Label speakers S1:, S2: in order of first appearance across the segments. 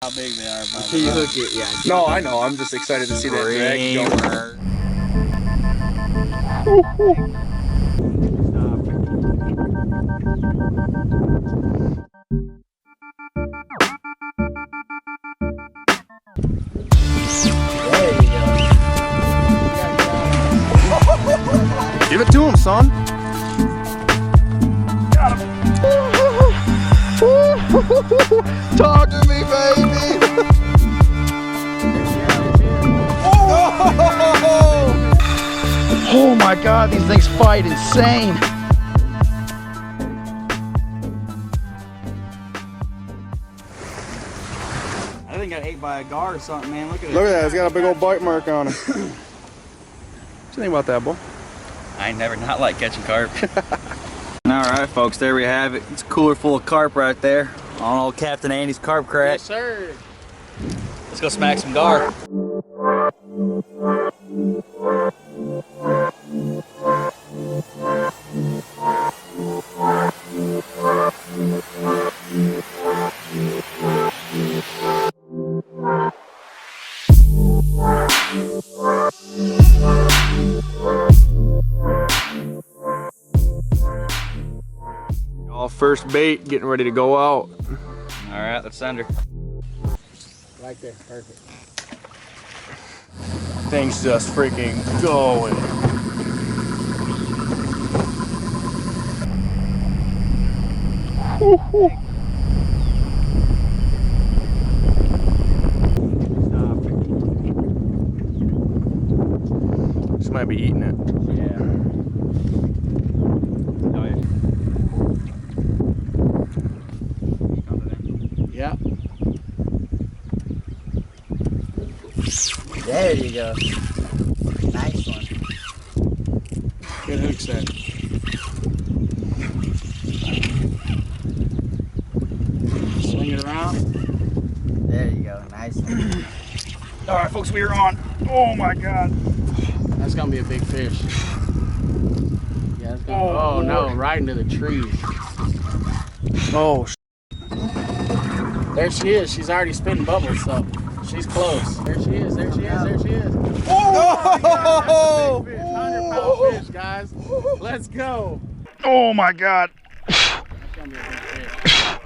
S1: How big they are.
S2: Until you hook it, yeah.
S3: No, I know. I'm just excited to see that drag go.
S2: There you go.
S3: Give it to him, son. Got him. Talk to me, baby.
S1: Oh my God, these things fight insane. I think I got ate by a gar or something, man. Look at it.
S3: Look at that. It's got a big old bite mark on it. What you think about that, boy?
S1: I ain't never not like catching carp. Alright folks, there we have it. It's a cooler full of carp right there on old Captain Andy's carp crack.
S2: Yes, sir.
S1: Let's go smack some gar.
S3: All first bait, getting ready to go out.
S1: Alright, let's send her.
S2: Right there, perfect.
S3: Thing's just freaking going. Woo-hoo. She might be eating it.
S2: Yeah.
S1: Oh, yeah.
S2: Yeah. There you go. Nice one.
S3: Good hook set.
S2: Swing it around. There you go. Nice one.
S3: Alright folks, we are on. Oh my God.
S2: That's gonna be a big fish. Yeah, it's gonna, oh no, right into the trees.
S3: Oh,
S2: There she is. She's already spitting bubbles, so she's close. There she is. There she is. There she is.
S3: Oh!
S2: That's a big fish. 100-pound fish, guys. Let's go.
S3: Oh my God.
S2: That's gonna be a big fish.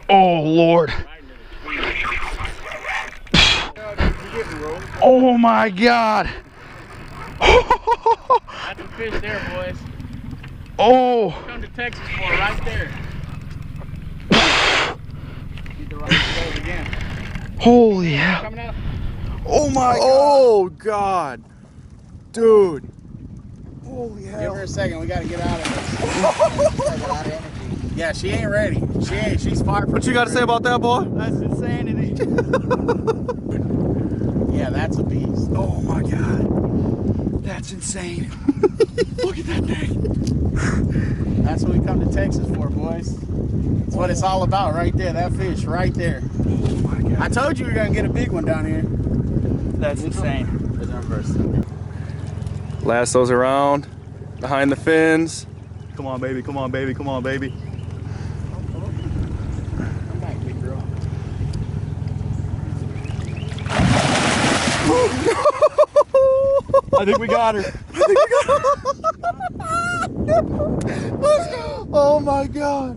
S3: Oh Lord.
S2: Right into the trees.
S3: Oh my God.
S2: That's a fish there, boys.
S3: Oh.
S2: Come to Texas for it right there. Need the right goes again.
S3: Holy hell.
S2: Coming up.
S3: Oh my God. Oh God. Dude. Holy
S2: Give
S3: hell.
S2: her a second. We gotta get out of this. Yeah, she ain't ready. She ain't. She's far from.
S3: What you got to say about that, boy?
S2: That's insanity. Yeah, that's a beast.
S3: Oh my God. That's insane. Look at that thing.
S2: That's what we come to Texas for, boys. That's what it's all about right there. That fish right there.
S3: Oh my God.
S2: I told you we were gonna get a big one down here.
S1: That's insane.
S2: There's our first.
S3: Lassos around, behind the fins. Come on, baby. Come on, baby. Come on, baby.
S2: Come back, big girl.
S3: I think we got her. Oh my God.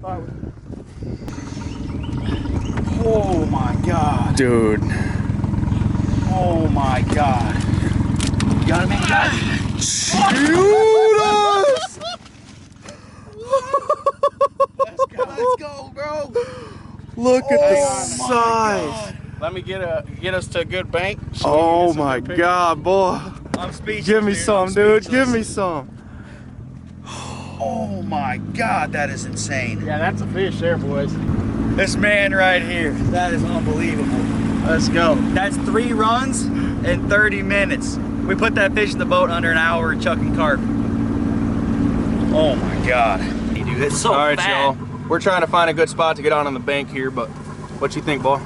S2: Oh my God.
S3: Dude.
S2: Oh my God.
S1: You got him in, guys?
S3: Shoot us!
S2: Let's go. Let's go, bro.
S3: Look at the
S2: Oh my
S3: size.
S2: Let me get us to a good bank. so we can
S3: Oh
S2: get some
S3: my
S2: good pictures.
S3: God, boy.
S1: I'm speechless.
S3: Give me
S1: dude.
S3: some,
S1: I'm
S3: dude.
S1: speechless.
S3: Give me some.
S1: Oh my God, that is insane.
S2: Yeah, that's a fish there, boys.
S1: This man right here, that is unbelievable.
S2: Let's go.
S1: That's 3 runs in 30 minutes. We put that fish in the boat under an hour chucking carp. Oh my God. Hey, dude, it's so
S3: All right,
S1: fat.
S3: y'all. We're trying to find a good spot to get out on the bank here, but what you think, boy?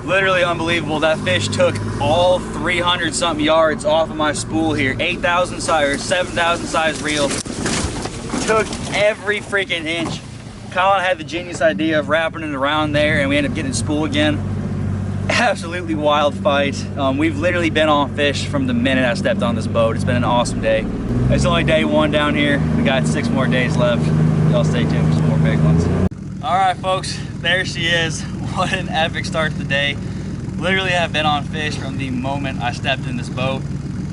S1: Literally unbelievable. That fish took all 300 something yards off of my spool here. 8,000 size, 7,000 size reel. Took every freaking inch. Colin had the genius idea of wrapping it around there, and we ended up getting spool again. Absolutely wild fight. We've literally been on fish from the minute I stepped on this boat. It's been an awesome day. It's only day 1 down here. We got 6 more days left. Y'all stay tuned for some more big ones. All right, folks, there she is. What an epic start to the day. Literally have been on fish from the moment I stepped in this boat.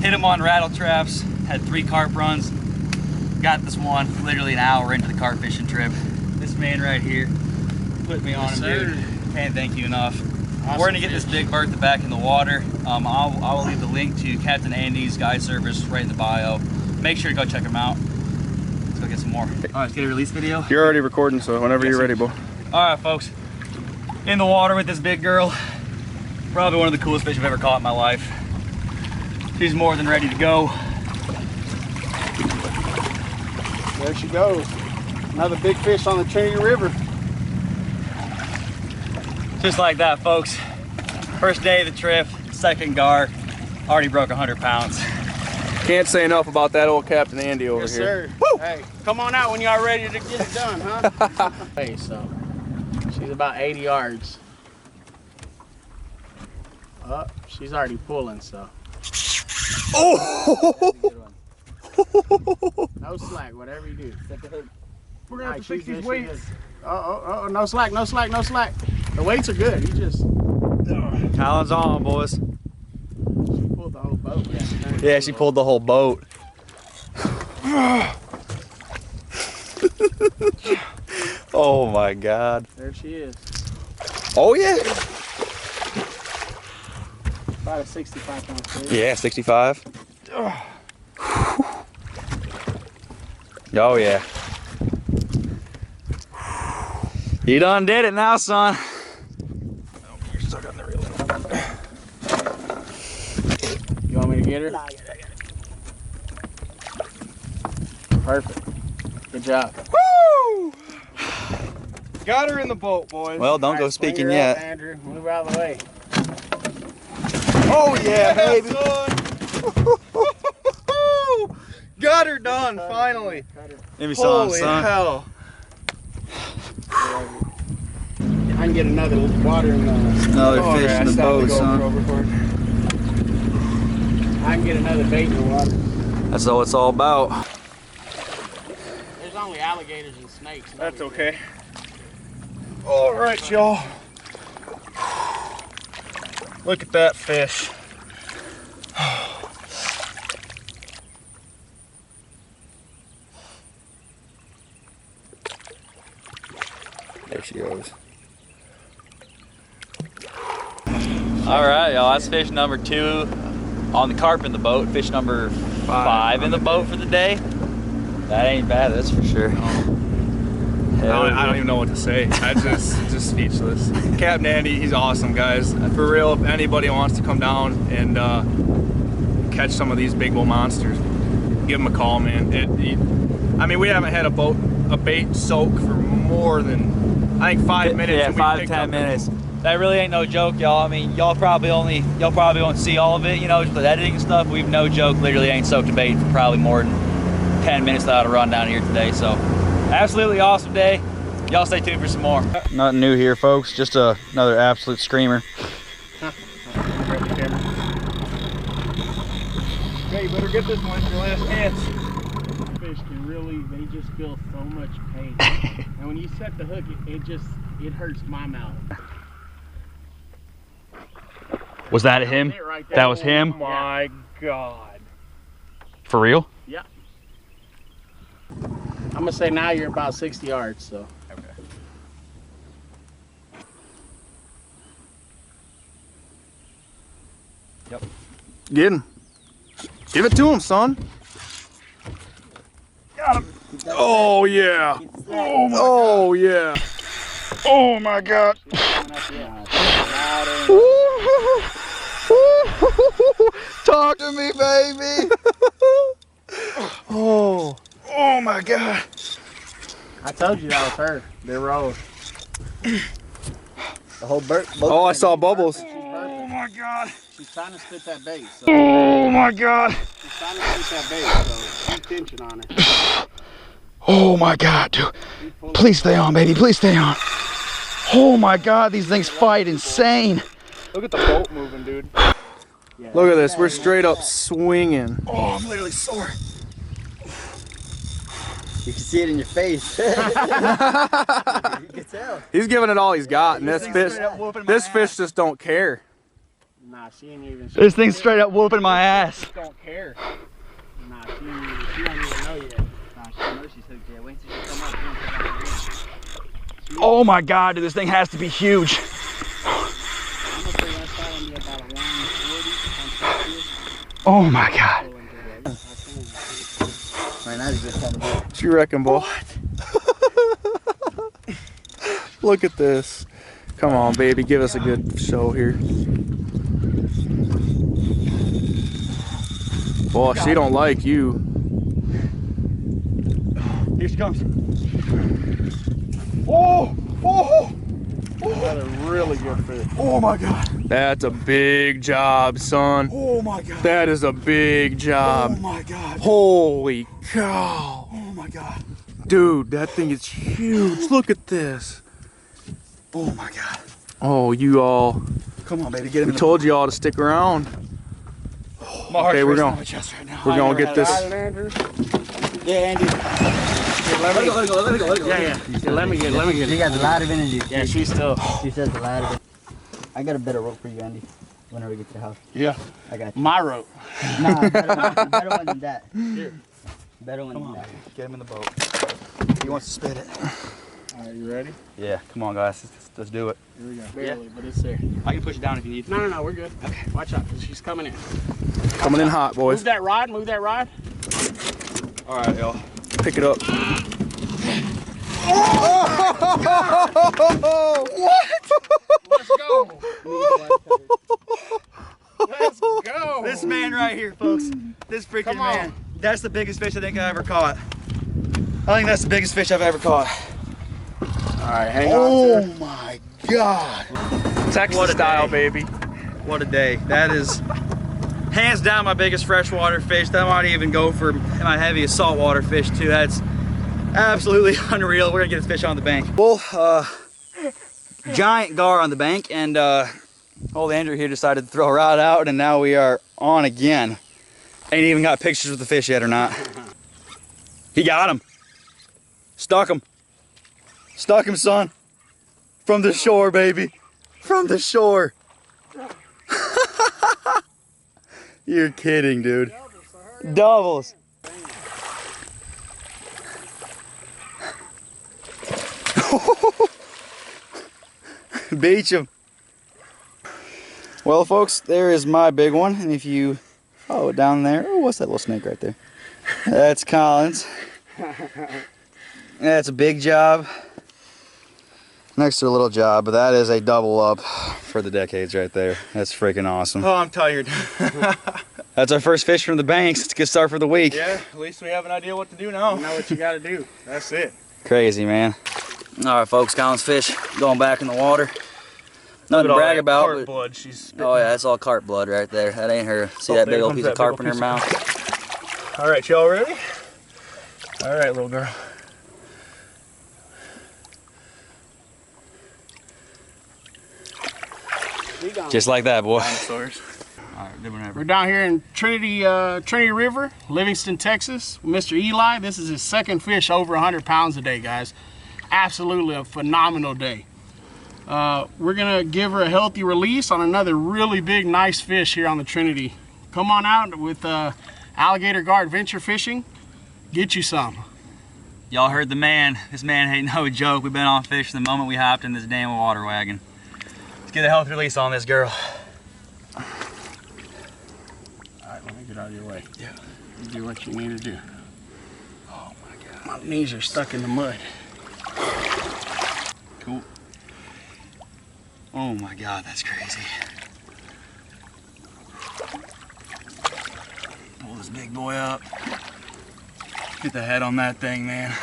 S1: Hit them on rattle traps, had 3 carp runs. Got this one literally an hour into the carp fishing trip. This man right here put me on him, dude. Can't thank you enough. Awesome. We're gonna get this big Bertha back in the water. I will leave the link to Captain Andy's guide service right in the bio. Make sure to go check him out. Let's go get some more. All right, let's get a release video.
S3: You're already recording, so whenever you're ready, Bo.
S1: All right, folks. In the water with this big girl. Probably one of the coolest fish I've ever caught in my life. She's more than ready to go.
S2: There she goes. Another big fish on the Trinity River.
S1: Just like that, folks. First day of the trip, second gar, already broke 100 pounds.
S3: Can't say enough about that old Captain Andy over
S2: yes,
S3: here.
S2: Sir. Woo! Hey, come on out when y'all ready to get it done, huh? Hey, so she's about 80 yards. Oh, she's already pulling, so.
S3: Oh!
S2: No slack, whatever you do.
S3: We're gonna have to fix these weights.
S2: Oh, no slack, no slack, no slack. The weights are good. You just.
S1: Colin's on, boys.
S2: She pulled the whole boat.
S1: Yeah, she pulled the whole boat. Oh my God.
S2: There she is.
S1: Oh yeah.
S2: About a 65-pound fish.
S1: Yeah, 65. Oh yeah. You done did it now, son.
S3: Oh, you're stuck on the reel.
S2: You want me to get her? Nah, I got it. Perfect. Good job.
S3: Woo! Got her in the boat, boys.
S1: Well, don't go
S2: Alright, swing
S1: speaking
S2: her
S1: yet.
S2: Up, Andrew. Move out of the way.
S3: Oh yeah, baby. Got her done, finally.
S1: Give me some,
S3: Holy
S1: son.
S3: hell.
S2: I can get another water in the...
S1: Another fish in the boat, son.
S2: I can get another bait in the water.
S1: That's all it's all about.
S2: There's only alligators and snakes.
S3: That's okay. All right, y'all. Look at that fish.
S1: There she goes. All right, y'all, that's fish number 2 on the carp in the boat. Fish number 5 in the boat for the day. That ain't bad, that's for sure.
S3: I don't even know what to say. I just speechless. Captain Andy, he's awesome, guys. For real, if anybody wants to come down and catch some of these big bull monsters, give him a call, man. I mean, we haven't had a bait soak for more than, I think, 5 minutes.
S1: Yeah, 5 to 10 minutes. That really ain't no joke, y'all. I mean, y'all probably won't see all of it, you know, just with editing and stuff. We've no joke, literally ain't soaked a bait for probably more than 10 minutes without a run down here today. So, absolutely awesome day. Y'all stay tuned for some more. Nothing new here, folks. Just another absolute screamer.
S3: Hey, you better get this one. It's your last chance.
S2: Fish can really, they just feel so much pain. And when you set the hook, it hurts my mouth.
S1: Was that him?
S2: Right there.
S1: That was him?
S3: Oh my God.
S1: For real?
S2: Yeah. I'm gonna say now you're about 60 yards, so.
S3: Okay.
S1: Yep.
S3: Get him. Give it to him, son. Got him. Oh yeah. Oh yeah. Oh my God. Talk to me, baby. Oh my God.
S2: I told you that was her. They rolled. The whole boat.
S3: Oh, I saw bubbles.
S2: Oh
S3: my God.
S2: She's trying to spit that bait. So.
S3: Oh my God.
S2: She's trying to spit that bait, so keep tension on her.
S1: Oh my God, dude. Please stay on, baby. Please stay on. Oh my God, these things fight insane.
S3: Look at the boat moving, dude. Look at this. We're straight up swinging.
S1: Oh, I'm literally sore.
S4: You can see it in your face. You can tell.
S3: He's giving it all he's got, and this fish just don't care.
S2: Nah, she ain't even.
S1: This thing's straight up whooping my ass.
S2: She don't care. Nah, she don't even know yet.
S4: Nah, she knows she's hooked yet. Wait till she come up. She don't come out the
S1: Oh my God, dude, this thing has to be huge.
S2: I'm gonna say that's probably be about a 140, 150.
S1: Oh my God.
S4: right now. He's just coming up.
S3: What you reckon, boy? Look at this. Come on, baby, give us a good show here. Boy, she don't like you.
S1: Here she comes. Oh, oh,
S2: That's a really good fish.
S1: oh my God.
S3: That's a big job, son.
S1: Oh my God.
S3: That is a big
S1: Oh
S3: job.
S1: my God.
S3: Holy cow.
S1: Oh my God.
S3: Dude, that thing is huge. Look at this.
S1: Oh my God.
S3: Oh, you all.
S1: Come on, baby, get him
S3: We
S1: in the
S3: told you all to stick around.
S1: My heart's
S3: Okay, we're
S1: racing
S3: going.
S1: on my chest right now.
S3: We're gonna get this.
S1: Yeah, Andy.
S2: Let me
S1: Let it go, let it go, let it go.
S2: Yeah. Let me get
S4: She
S2: it.
S4: got a lot of energy.
S2: Yeah, she's still.
S4: She says a lot of it. I got a better rope for you, Andy. Whenever we get to the house.
S2: Yeah.
S4: I got you.
S2: My rope.
S4: Nah, better one than that.
S2: Here.
S4: Better one
S1: Come
S4: than
S1: on,
S4: that.
S1: get him in the boat. He wants to spit it.
S2: Alright, you ready?
S1: Yeah, come on, guys, let's do it.
S2: Here we go. Barely, but it's there.
S1: I can push it down if you need.
S2: No, we're good. Okay. Watch out, she's coming in.
S3: Coming in hot, boys.
S2: Move that rod, move that rod.
S1: All right, y'all.
S3: Pick it up.
S2: Let's go. Let's go.
S1: This man right here, folks. This freaking
S2: Come on.
S1: man. That's the biggest fish I think I ever caught. I think that's the biggest fish I've ever caught.
S2: Alright, hang on.
S1: Oh my God.
S3: Texas
S1: What a
S3: style,
S1: day.
S3: baby.
S1: What a day. That is hands down my biggest freshwater fish. That might even go for my heaviest saltwater fish too. That's absolutely unreal. We're gonna get this fish on the bank. Well, giant gar on the bank, and old Andrew here decided to throw a rod out, and now we are on again. Ain't even got pictures of the fish yet or not. He got him. Stuck him. Stuck him, son. From the shore, baby. From the shore. You're kidding, dude. Doubles. Beach him. Well, folks, there is my big one. And if you follow it down there, oh, what's that little snake right there? That's Collins. That's a big job. Next to a little job, but that is a double up for the decades right there. That's freaking awesome.
S3: Oh, I'm tired.
S1: That's our first fish from the banks. It's a good start for the week.
S3: Yeah, at least we have an idea what to do now.
S2: You know what you gotta do.
S3: That's it.
S1: Crazy, man. All right, folks, Collins fish going back in the water. Nothing to brag about.
S3: Carp
S1: But,
S3: blood. She's
S1: oh yeah, that's all carp blood right there. That ain't her. See that
S3: there
S1: big old
S3: comes
S1: piece
S3: that
S1: of carp
S3: big
S1: in
S3: old
S1: her
S3: piece of
S1: mouth?
S3: All right, y'all ready? All right, little girl.
S1: Just like that, boy.
S3: Dinosaurs.
S1: All right, good one ever.
S2: We're down here in Trinity River, Livingston, Texas. Mr. Eli, this is his second fish over 100 pounds a day, guys. Absolutely a phenomenal day. We're gonna give her a healthy release on another really big, nice fish here on the Trinity. Come on out with Alligator Gar Adventure Fishing. Get you some.
S1: Y'all heard the man. This man ain't no joke. We've been on fish the moment we hopped in this damn water wagon. Let's get a healthy release on this girl.
S2: All right, let me get out of your way. Yeah. You do what you need to do.
S1: Oh my God.
S2: My knees are stuck in the mud.
S1: Cool. Oh my God, that's crazy. Pull this big boy up. Get the head on that thing, man.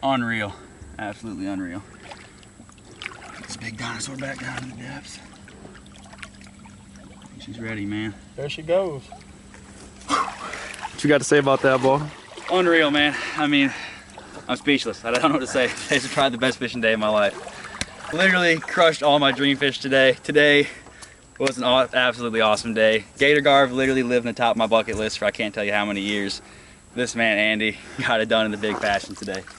S1: Unreal. Absolutely unreal. Get this big dinosaur back down in the depths. I think she's ready, man.
S2: There she goes.
S3: What you got to say about that, boy?
S1: Unreal, man. I mean, I'm speechless. I don't know what to say. Today's probably the best fishing day of my life. Literally crushed all my dream fish today. Today was an absolutely awesome day. Gator gar literally lived in the top of my bucket list for I can't tell you how many years. This man, Andy, got it done in the big fashion today.